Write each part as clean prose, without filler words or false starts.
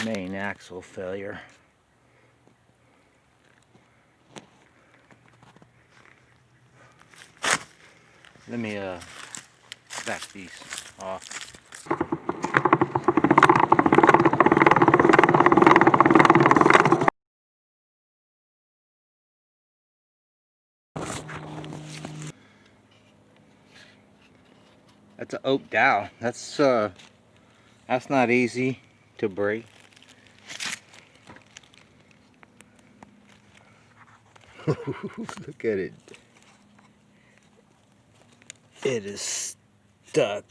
main axle failure. Let me back these off. That's an oak dowel. That's not easy to break. Look at it. It is stuck.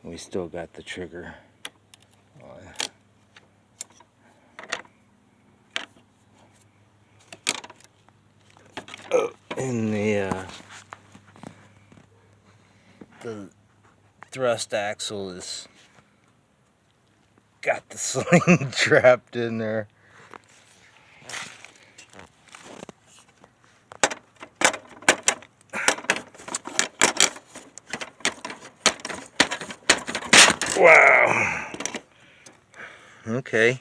We still got the trigger on. Oh, and the thrust axle is got the sling trapped in there. Wow. Okay.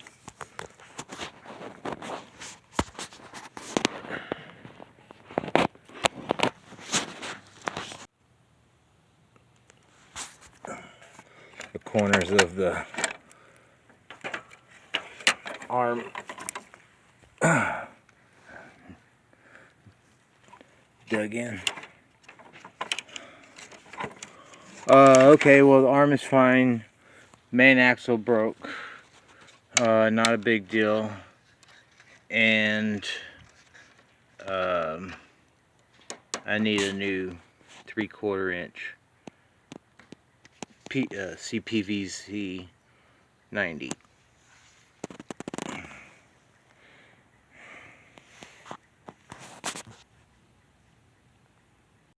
The corners of the arm dug in. Okay, well the arm is fine. Main axle broke. Not a big deal. And I need a new 3/4 inch CPVC 90.